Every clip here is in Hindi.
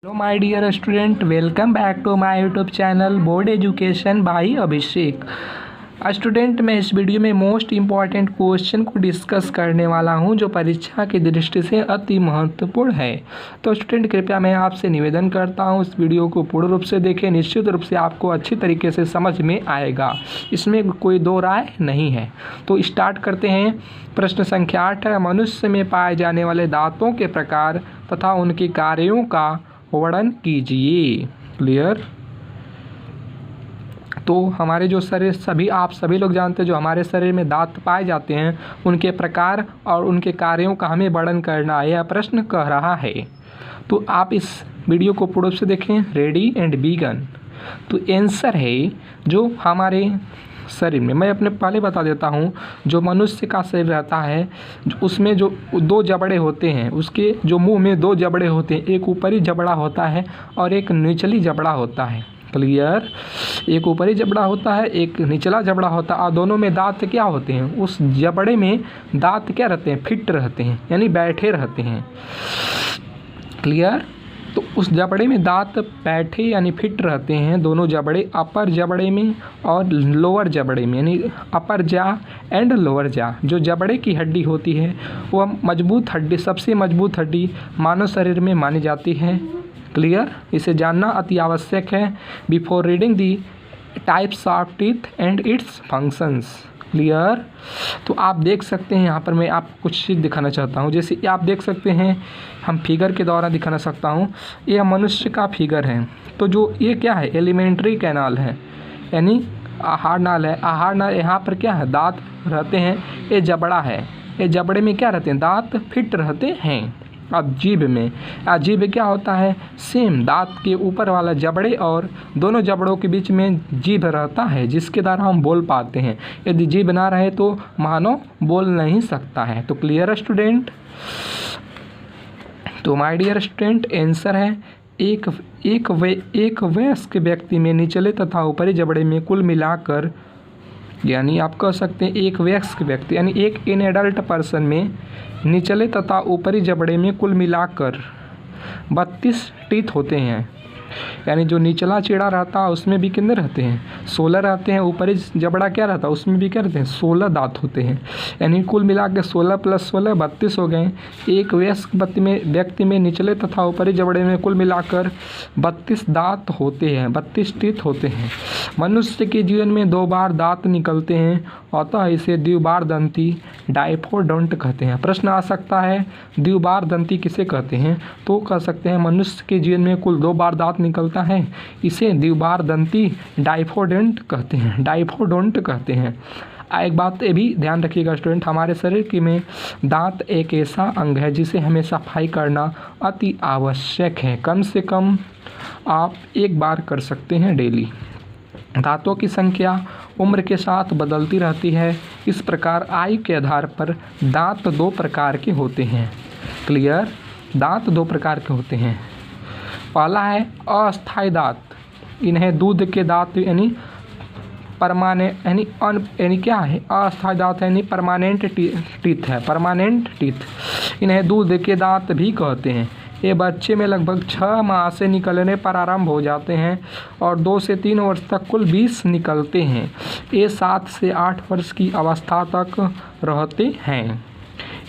Hello my dear student, welcome back to my YouTube channel board education by Abhishek. Student, मैं इस वीडियो में मोस्ट इम्पॉर्टेंट क्वेश्चन को डिस्कस करने वाला हूं जो परीक्षा की दृष्टि से अति महत्वपूर्ण है। तो स्टूडेंट, कृपया मैं आपसे निवेदन करता हूं इस वीडियो को पूर्ण रूप से देखें। निश्चित रूप से आपको अच्छी तरीके से समझ में आएगा, इसमें कोई दो राय नहीं है। तो स्टार्ट करते हैं। प्रश्न संख्या 8 है, मनुष्य में पाए जाने वाले दांतों के प्रकार तथा उनके कार्यों का वर्णन कीजिए। क्लियर। तो हमारे जो शरीर आप सभी लोग जानते हैं, जो हमारे शरीर में दांत पाए जाते हैं उनके प्रकार और उनके कार्यों का हमें वर्णन करना है, यह प्रश्न कह रहा है। तो आप इस वीडियो को पूर्ण रूप से देखें। Ready and begin. तो आंसर है जो हमारे शरीर में, मैं अपने पहले बता देता हूँ, जो मनुष्य का शरीर रहता है उसमें जो दो जबड़े होते हैं, उसके जो मुंह में दो जबड़े होते हैं, एक ऊपरी जबड़ा होता है और एक निचली जबड़ा होता है। क्लियर। एक ऊपरी जबड़ा होता है, एक निचला जबड़ा होता है, और दोनों में दांत क्या होते हैं, उस जबड़े में दांत क्या रहते हैं, फिट रहते हैं, यानी बैठे रहते हैं। क्लियर। तो उस जबड़े में दांत बैठे यानी फिट रहते हैं, दोनों जबड़े, अपर जबड़े में और लोअर जबड़े में, यानी अपर जा एंड लोअर जा। जो जबड़े की हड्डी होती है वह मजबूत हड्डी, सबसे मजबूत हड्डी मानव शरीर में मानी जाती है। क्लियर। इसे जानना अति आवश्यक है before reading the types of teeth and it's functions. Clear. तो आप देख सकते हैं, यहाँ पर मैं आपको कुछ चीज़ दिखाना चाहता हूँ। जैसे आप देख सकते हैं, हम फिगर के द्वारा दिखाना सकता हूँ। यह मनुष्य का फिगर है। तो जो ये क्या है, एलिमेंट्री कैनाल है, यानी आहार नाल है। आहार नाल, यहाँ पर क्या है, दांत रहते हैं। ये जबड़ा है, ये जबड़े में क्या रहते हैं, दांत फिट रहते हैं। अब जीभ में, जीभ क्या होता है, सेम दांत के ऊपर वाला जबड़े और दोनों जबड़ों के बीच में जीभ रहता है, जिसके द्वारा हम बोल पाते हैं। यदि जीभ ना रहे तो मानव बोल नहीं सकता है। तो क्लियर स्टूडेंट। तो माय डियर स्टूडेंट, आंसर है एक वयस्क व्यक्ति में निचले तथा ऊपरी जबड़े में कुल मिलाकर, यानी आप कह सकते हैं एक वयस्क व्यक्ति यानी एक इन एडल्ट पर्सन में निचले तथा ऊपरी जबड़े में कुल मिलाकर 32 टीथ होते हैं। यानी जो निचला चेड़ा रहता है उसमें भी कितने रहते हैं, 16 रहते हैं। ऊपरी जबड़ा क्या रहता है, उसमें भी क्या रहते हैं, 16 दांत होते हैं। यानी कुल मिला के 16 + 16 32 हो गए। एक वयस्क व्यक्ति में निचले तथा ऊपरी जबड़े में कुल मिलाकर 32 दांत होते हैं, 32 टीथ होते हैं। मनुष्य के जीवन में 2 बार दांत निकलते हैं, अतः इसे द्विबार दंती डाइफोडोंट कहते हैं। प्रश्न आ सकता है द्विबार दंती किसे कहते हैं, तो कह सकते हैं मनुष्य के जीवन में कुल 2 बार दांत निकलता है, इसे द्विबार दंती डाइफोडोंट कहते हैं, डाइफोडोंट कहते हैं। एक बात ये भी ध्यान रखिएगा स्टूडेंट, हमारे शरीर के में दांत एक ऐसा अंग है जिसे हमें सफाई करना अति आवश्यक है। कम से कम आप 1 बार कर सकते हैं डेली। दांतों की संख्या उम्र के साथ बदलती रहती है। इस प्रकार आयु के आधार पर दांत 2 प्रकार के होते हैं। क्लियर। दांत 2 प्रकार के होते हैं। पहला है अस्थायी दांत। इन्हें दूध के दांत यानी परमानेंट यानी क्या है, अस्थायी दांत यानी परमानेंट टीथ है, परमानेंट टीथ। इन्हें दूध के दांत भी कहते हैं। ये बच्चे में लगभग 6 माह से निकलने पर आरंभ हो जाते हैं और 2 से 3 वर्ष तक कुल 20 निकलते हैं। ये 7 से 8 वर्ष की अवस्था तक रहते हैं।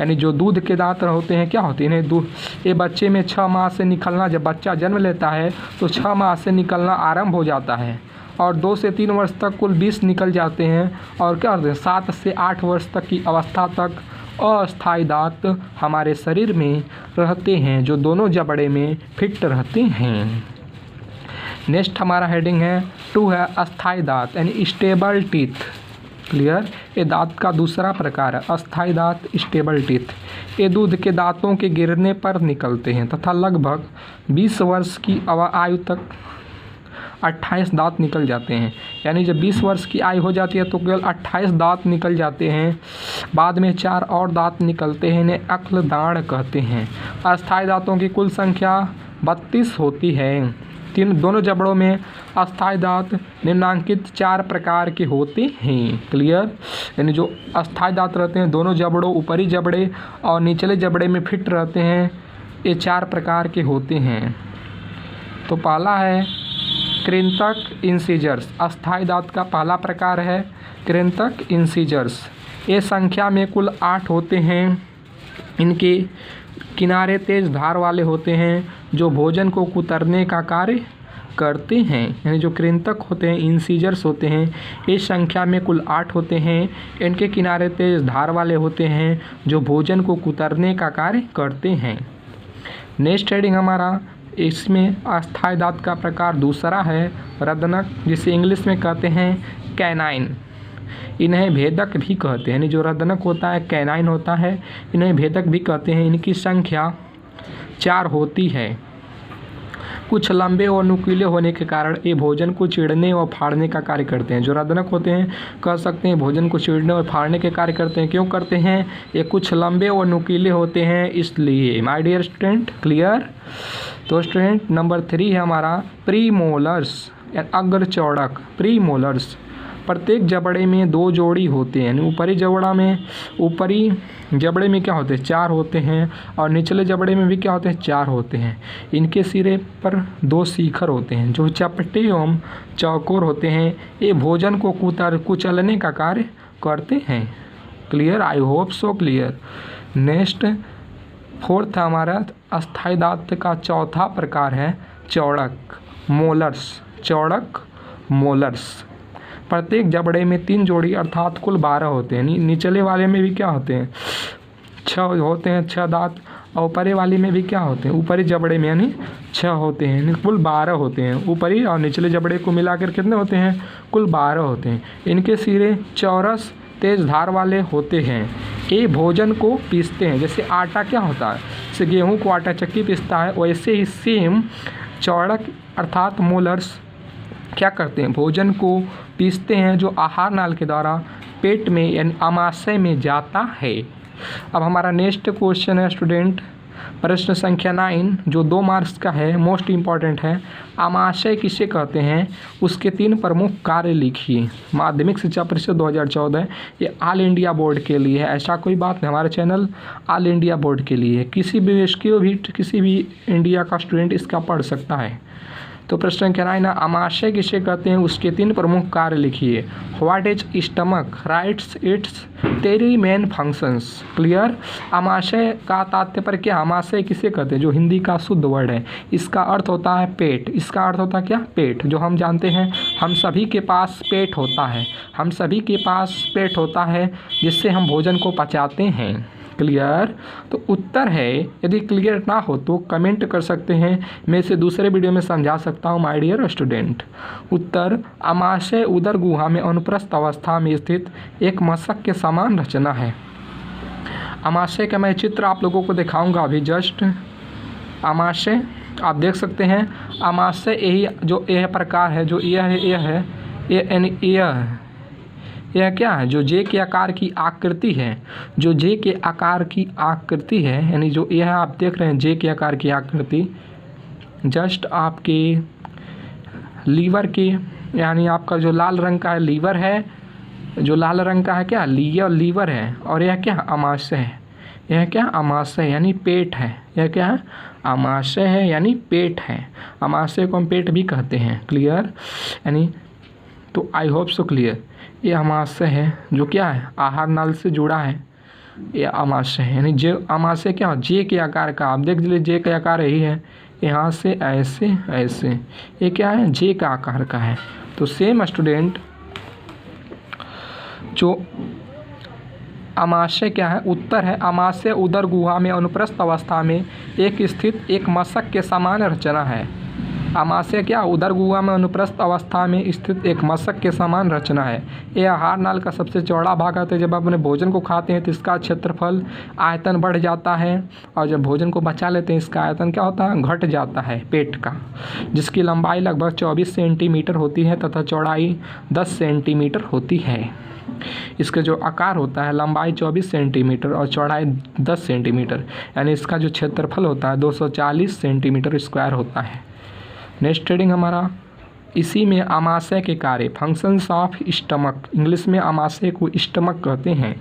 यानी जो दूध के दांत होते हैं क्या होते हैं, इन्हें ये बच्चे में 6 माह से निकलना, जब बच्चा जन्म लेता है तो 6 माह से निकलना आरंभ हो जाता है और 2 से 3 वर्ष तक कुल 20 निकल जाते हैं। और क्या होते हैं, 7 से 8 वर्ष तक की अवस्था तक अस्थायी दांत हमारे शरीर में रहते हैं, जो दोनों जबड़े में फिट रहते हैं। नेक्स्ट हमारा हेडिंग है 2 है अस्थायी दांत यानी स्टेबल टीथ। क्लियर। ये दांत का दूसरा प्रकार है अस्थायी दांत, स्टेबल टीथ। ये दूध के दांतों के गिरने पर निकलते हैं तथा लगभग 20 वर्ष की आयु तक 28 दांत निकल जाते हैं। यानी जब 20 वर्ष की आयु हो जाती है तो केवल 28 दांत निकल जाते हैं। बाद में 4 और दांत निकलते हैं, इन्हें अक्ल दाढ़ कहते हैं। अस्थायी दांतों की कुल संख्या 32 होती है। दोनों जबड़ों में अस्थायी दांत निम्नांकित 4 प्रकार के होते हैं। क्लियर। यानी जो अस्थायी दांत रहते हैं दोनों जबड़ों, ऊपरी जबड़े और निचले जबड़े में फिट रहते हैं, ये 4 प्रकार के होते हैं। तो पहला है कृंतक इंसीजर्स, अस्थाई दांत का पहला प्रकार है कृंतक इंसीजर्स। ये संख्या में कुल 8 होते हैं। इनके किनारे तेज धार वाले होते हैं जो भोजन को कुतरने का कार्य करते हैं। यानी जो कृंतक होते हैं, इंसीजर्स होते हैं, इस संख्या में कुल 8 होते हैं। इनके किनारे तेज धार वाले होते हैं जो भोजन को कुतरने का कार्य करते हैं। नेक्स्ट हेडिंग हमारा, इसमें अस्थाई दांत का प्रकार दूसरा है रदनक, जिसे इंग्लिश में कहते हैं कैनाइन। इन्हें भेदक भी कहते हैं। यानी जो रदनक होता है, कैनाइन होता है, इन्हें भेदक भी कहते हैं। इनकी संख्या 4 होती है। कुछ लंबे और नुकीले होने के कारण ये भोजन को चीरने और फाड़ने का कार्य करते हैं। जो रदनक होते हैं, कह सकते हैं भोजन को चीरने और फाड़ने के कार्य करते हैं। क्यों करते हैं? ये कुछ लंबे और नुकीले होते हैं इसलिए। My dear student, clear? तो स्टूडेंट नंबर 3 है हमारा प्रीमोलर्स, अग्र चौड़क। प्रीमोलर्स, प्रत्येक जबड़े में 2 जोड़ी होते हैं। यानी ऊपरी जबड़े में क्या होते हैं? 4 होते हैं, और निचले जबड़े में भी क्या होते हैं? 4 होते हैं। इनके सिरे पर 2 शिखर होते हैं जो चपटे एवं चौकोर होते हैं। ये भोजन को कुचलने का कार्य करते हैं। Clear? I hope so clear. Next 4th हमारा अस्थाई दांत का चौथा प्रकार है चौड़क, मोलर्स। चौड़क मोलर्स, प्रत्येक जबड़े में 3 जोड़ी अर्थात कुल 12 होते हैं। निचले वाले में भी क्या होते हैं? 6 होते हैं, 6 दांत। और ऊपरी वाले में भी क्या होते हैं? ऊपरी जबड़े में यानी 6 होते हैं। कुल 12 होते हैं। ऊपरी और निचले जबड़े को मिलाकर कितने होते हैं? कुल 12 होते हैं। इनके सिरे चौरस तेज धार वाले होते हैं। ये भोजन को पीसते हैं। जैसे आटा क्या होता है, जैसे गेहूँ को आटा चक्की पीसता है, वैसे ही सेम चौड़क अर्थात मोलर्स क्या करते हैं? भोजन को पीसते हैं जो आहार नाल के द्वारा पेट में यानी आमाशय में जाता है। अब हमारा नेक्स्ट क्वेश्चन है स्टूडेंट, प्रश्न संख्या 9 जो 2 मार्क्स का है, मोस्ट इम्पॉर्टेंट है। आमाशय किसे कहते हैं? उसके 3 प्रमुख कार्य लिखिए। माध्यमिक शिक्षा परिषद 2014, ये ऑल इंडिया बोर्ड के लिए है। ऐसा कोई बात नहीं, हमारे चैनल ऑल इंडिया बोर्ड के लिए है। किसी भी इंडिया का स्टूडेंट इसका पढ़ सकता है। तो प्रश्न संख्या 9, आमाशय किसे कहते हैं? उसके 3 प्रमुख कार्य लिखिए। What is stomach? Writes its 3 main functions. Clear? आमाशय का तात्पर्य क्या? आमाशय किसे कहते हैं? जो हिंदी का शुद्ध वर्ड है, इसका अर्थ होता है पेट। इसका अर्थ होता है क्या? पेट। जो हम जानते हैं हम सभी के पास पेट होता है। हम सभी के पास पेट होता है जिससे हम भोजन को पचाते हैं। क्लियर? तो उत्तर है, यदि क्लियर ना हो तो कमेंट कर सकते हैं, मैं इसे दूसरे वीडियो में समझा सकता हूँ माय डियर स्टूडेंट। उत्तर, आमाशय उदर गुहा में अनुप्रस्थ अवस्था में स्थित एक मशक के समान रचना है। आमाशय का मैं चित्र आप लोगों को दिखाऊंगा अभी जस्ट। आमाशय आप देख सकते हैं। आमाशय यही जो यह प्रकार है, जो यह क्या है? जो जे के आकार की आकृति है, जो जे के आकार की आकृति है, यानी जो यह आप देख रहे हैं जे के आकार की आकृति, जस्ट आपके लीवर के, यानी आपका जो लाल रंग का है लीवर है, जो लाल रंग का है क्या? लीवर है। और यह क्या? आमाशय है। यह क्या? आमाशय यानी पेट है। यह क्या है? आमाशय है यानी पेट है। आमाशय को हम पेट भी कहते हैं। क्लियर? यानी तो आई होप सो क्लियर। ये आमाशय है जो क्या है? आहार नाल से जुड़ा है। ये आमाशय है, यानी जे आमाशय क्या? जे के आकार का। आप देख लीजिए जे का आकार यही है, यहाँ से ऐसे ऐसे, ये क्या है? जे का आकार का है। तो सेम स्टूडेंट जो आमाशय क्या है? उत्तर है, आमाशय उदर गुहा में अनुप्रस्थ अवस्था में एक स्थित एक मशक के समान रचना है। आमाशय क्या? उदर गुहा में अनुप्रस्थ अवस्था में स्थित एक मशक के समान रचना है। यह आहार नाल का सबसे चौड़ा भाग होता है। जब आप अपने भोजन को खाते हैं तो इसका क्षेत्रफल आयतन बढ़ जाता है, और जब भोजन को बचा लेते हैं इसका आयतन क्या होता है? घट जाता है पेट का, जिसकी लंबाई लगभग 24 सेंटीमीटर होती है तथा चौड़ाई 10 सेंटीमीटर होती है। इसका जो आकार होता है, लंबाई 24 सेंटीमीटर और चौड़ाई 10 सेंटीमीटर, यानी इसका जो क्षेत्रफल होता है 240 सेंटीमीटर स्क्वायर होता है। नेक्स्ट हेडिंग हमारा, इसी में आमाशय के कार्य, फंक्शंस ऑफ स्टमक। इंग्लिश में आमाशय को स्टमक कहते हैं।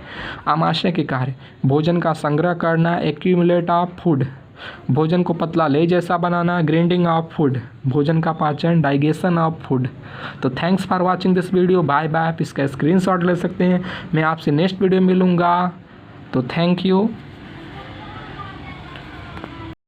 आमाशय के कार्य, भोजन का संग्रह करना, एक्यूमुलेट ऑफ फूड, भोजन को पतला ले जैसा बनाना, ग्राइंडिंग ऑफ फूड, भोजन का पाचन, डाइजेशन ऑफ फूड। तो thanks for watching this video, bye bye. आप इसका स्क्रीनशॉट ले सकते हैं। मैं आपसे नेक्स्ट वीडियो मिलूँगा, तो थैंक यू।